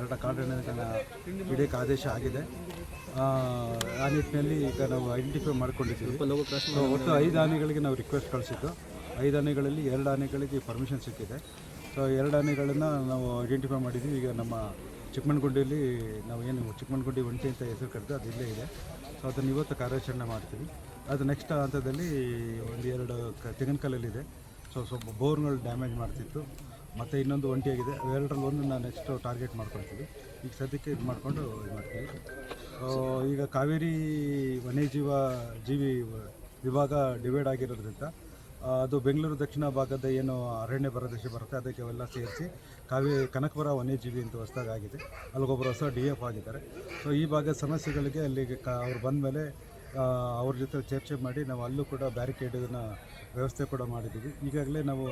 2 ಕಾಡಾನೆಗಳನ್ನ ಹಿಡಿಯೋಕ್ಕೆ ಆದೇಶ ಆಗಿದೆ. ಆ ನಿಟ್ಟಿನಲ್ಲಿ ಈಗ ನಾವು ಐಡೆಂಟಿಫೈ ಮಾಡ್ಕೊಂಡಿದ್ದೀವಿ. ಒಟ್ಟು 5 ಆನೆಗಳಿಗೆ ನಾವು ರಿಕ್ವೆಸ್ಟ್ ಕಳಿಸಿದ್ದು. 5 ಆನೆಗಳಲ್ಲಿ 2 ಆನೆಗಳಿಗೆ ಪರ್ಮಿಷನ್ ಸಿಕ್ಕಿದೆ. ಸೊ 2 ಆನೆಗಳನ್ನು ನಾವು ಐಡೆಂಟಿಫೈ ಮಾಡಿದ್ದೀವಿ. ಈಗ ನಮ್ಮ ಚಿಕ್ಕಮಣ್ಣಗುಂಡಿಯಲ್ಲಿ ನಾವು ಏನು ಚಿಕ್ಕಮಣ್ಣಗುಂಡಿ ಒಂಟಿ ಅಂತ ಹೆಸರು ಕರೆದು ಅದು ಇಲ್ಲೇ ಇದೆ. ಸೊ ಅದನ್ನು ಇವತ್ತು ಕಾರ್ಯಾಚರಣೆ ಮಾಡ್ತೀವಿ. ಅದು ನೆಕ್ಸ್ಟ್ ಹಂತದಲ್ಲಿ 1-2 ತೆಂಗಿನಕಲ್ಲಲ್ಲಿದೆ. ಸ್ವಲ್ಪ ಬೋರ್ಗಳು ಡ್ಯಾಮೇಜ್ ಮಾಡ್ತಿತ್ತು. ಮತ್ತು ಇನ್ನೊಂದು ಒಂಟಿಯಾಗಿದೆ. ಅವೆರಡರಲ್ಲಿ ಒಂದನ್ನು ನೆಕ್ಸ್ಟ್ ಟಾರ್ಗೆಟ್ ಮಾಡ್ಕೊಳ್ತೀವಿ. ಈಗ ಸದ್ಯಕ್ಕೆ ಇದು ಮಾಡಿಕೊಂಡು ಇದು ಮಾಡ್ತೀವಿ. ಈಗ ಕಾವೇರಿ ವನ್ಯಜೀವಿ ವಿಭಾಗ ಡಿವೈಡ್ ಆಗಿರೋದ್ರಿಂದ ಅದು ಬೆಂಗಳೂರು ದಕ್ಷಿಣ ಭಾಗದ ಏನು ಅರಣ್ಯ ಪ್ರದೇಶ ಬರುತ್ತೆ ಅದಕ್ಕೆ ಅವೆಲ್ಲ ಸೇರಿಸಿ ಕನಕಪುರ ವನ್ಯಜೀವಿ ಅಂತ ಹೊಸದಾಗಿ ಆಗಿದೆ. ಅಲ್ಲಿಗೊಬ್ಬರು ಹೊಸ DF ಆಗಿದ್ದಾರೆ. ಸೊ ಈ ಭಾಗದ ಸಮಸ್ಯೆಗಳಿಗೆ ಅಲ್ಲಿಗೆ ಅವ್ರು ಬಂದ ಮೇಲೆ ಅವ್ರ ಜೊತೆ ಚರ್ಚೆ ಮಾಡಿ ನಾವು ಅಲ್ಲೂ ಕೂಡ ಬ್ಯಾರಿಕೇಡನ್ನ ವ್ಯವಸ್ಥೆ ಕೂಡ ಮಾಡಿದ್ದೀವಿ. ಈಗಾಗಲೇ ನಾವು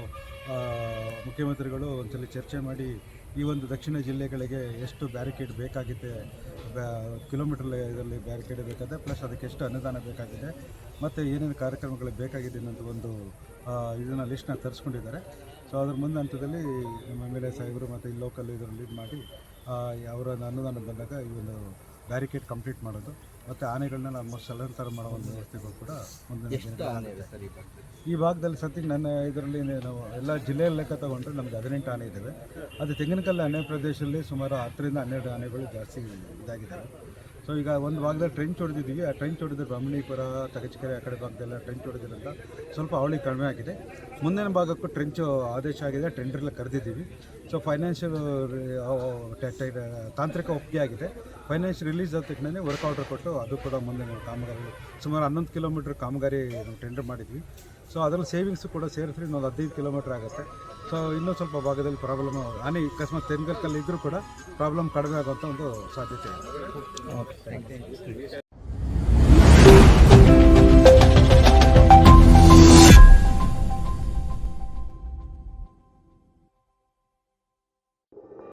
ಮುಖ್ಯಮಂತ್ರಿಗಳು ಒಂದ್ಸಲ ಚರ್ಚೆ ಮಾಡಿ ಈ ಒಂದು ದಕ್ಷಿಣ ಜಿಲ್ಲೆಗಳಿಗೆ ಎಷ್ಟು ಬ್ಯಾರಿಕೇಡ್ ಬೇಕಾಗಿದೆ, ಕಿಲೋಮೀಟರ್ ಇದರಲ್ಲಿ ಬ್ಯಾರಿಕೇಡ್ ಬೇಕಾಗಿದೆ, ಪ್ಲಸ್ ಅದಕ್ಕೆ ಎಷ್ಟು ಅನುದಾನ ಬೇಕಾಗಿದೆ ಮತ್ತು ಏನೇನು ಕಾರ್ಯಕ್ರಮಗಳು ಬೇಕಾಗಿದೆ ಅನ್ನೋದು ಒಂದು ಇದನ್ನು ಲಿಸ್ಟ್ನ ತರಿಸ್ಕೊಂಡಿದ್ದಾರೆ. ಸೊ ಅದ್ರ ಮುಂದೆ ಹಂತದಲ್ಲಿ ನಮ್ಮ ಮೇಲೆ ಸಾಹೇಬರು ಮತ್ತು ಈ ಲೋಕಲ್ ಇದರಲ್ಲಿ ಇದು ಮಾಡಿ ಅವರ ಅನುದಾನ ಬಂದಾಗ ಈ ಒಂದು ಬ್ಯಾರಿಕೇಡ್ ಕಂಪ್ಲೀಟ್ ಮಾಡೋದು ಮತ್ತು ಆನೆಗಳನ್ನ ನಮ್ಮ ಸ್ಥಳಾಂತರ ಮಾಡೋ ಒಂದು ವ್ಯವಸ್ಥೆಗಳು ಕೂಡ ಈ ಭಾಗದಲ್ಲಿ ಸದ್ಯಕ್ಕೆ ನನ್ನ ಇದರಲ್ಲಿ ನಾವು ಎಲ್ಲ ಜಿಲ್ಲೆಯ ಲೆಕ್ಕ ತಗೊಂಡ್ರೆ ನಮಗೆ 18 ಆನೆ ಇದ್ದಾವೆ. ಅದು ತೆಂಗಿನಕಲ್ಲು ಅರಣ್ಯ ಪ್ರದೇಶದಲ್ಲಿ ಸುಮಾರು 10ರಿಂದ 12 ಆನೆಗಳು ಜಾಸ್ತಿ ಇದಾಗಿದ್ದಾವೆ. ಸೊ ಈಗ ಒಂದು ಭಾಗದಲ್ಲಿ ಟ್ರೆಂಚ್ ಹೊಡೆದಿದ್ದೀವಿ. ಆ ಟ್ರೆಂಚ್ ಹೊಡೆದು ಬ್ರಹ್ಮಣೀಪುರ, ತಗಚಕೆರೆ ಆ ಕಡೆ ಭಾಗದೆಲ್ಲ ಟ್ರೆಂಚ್ ಹೊಡೆದಿರೋದ್ರಿಂದ ಸ್ವಲ್ಪ ಅವಳಿ ಕಡಿಮೆ ಆಗಿದೆ. ಮುಂದಿನ ಭಾಗಕ್ಕೂ ಟ್ರೆಂಚು ಆದೇಶ ಆಗಿದೆ, ಟೆಂಡ್ರೆಲ್ಲ ಕರೆದಿದ್ದೀವಿ. ಸೊ ಫೈನಾನ್ಷಿಯಲ್ ತಾಂತ್ರಿಕ ಒಪ್ಪಿಗೆ ಆಗಿದೆ. ಫೈನಾನ್ಷಿಯಲ್ ರಿಲೀಸ್ ಆದ ತಕ್ಷಣ ವರ್ಕ್ ಆರ್ಡರ್ ಕೊಟ್ಟು ಅದು ಕೂಡ ಮುಂದಿನ ಕಾಮಗಾರಿ ಸುಮಾರು 11 ಕಿಲೋಮೀಟ್ರ್ ಕಾಮಗಾರಿ ನಾವು ಟೆಂಡರ್ ಮಾಡಿದ್ವಿ. ಸೊ ಅದರಲ್ಲಿ ಸೇವಿಂಗ್ಸು ಕೂಡ ಸೇರಿಸಿ ಇನ್ನೊಂದು 15 ಕಿಲೋಮೀಟ್ರ್ ಆಗುತ್ತೆ. ಸೊ ಇನ್ನೂ ಸ್ವಲ್ಪ ಭಾಗದಲ್ಲಿ ಪ್ರಾಬ್ಲಮ್ ಆನೆ ಅಕಸ್ಮಾತ್ ತೆಂಗಲ್ಕಲ್ಲಿ ಇದ್ದರೂ ಕೂಡ ಪ್ರಾಬ್ಲಮ್ ಕಡಿಮೆ ಆಗುವಂಥ ಒಂದು ಸಾಧ್ಯತೆ ಇದೆ.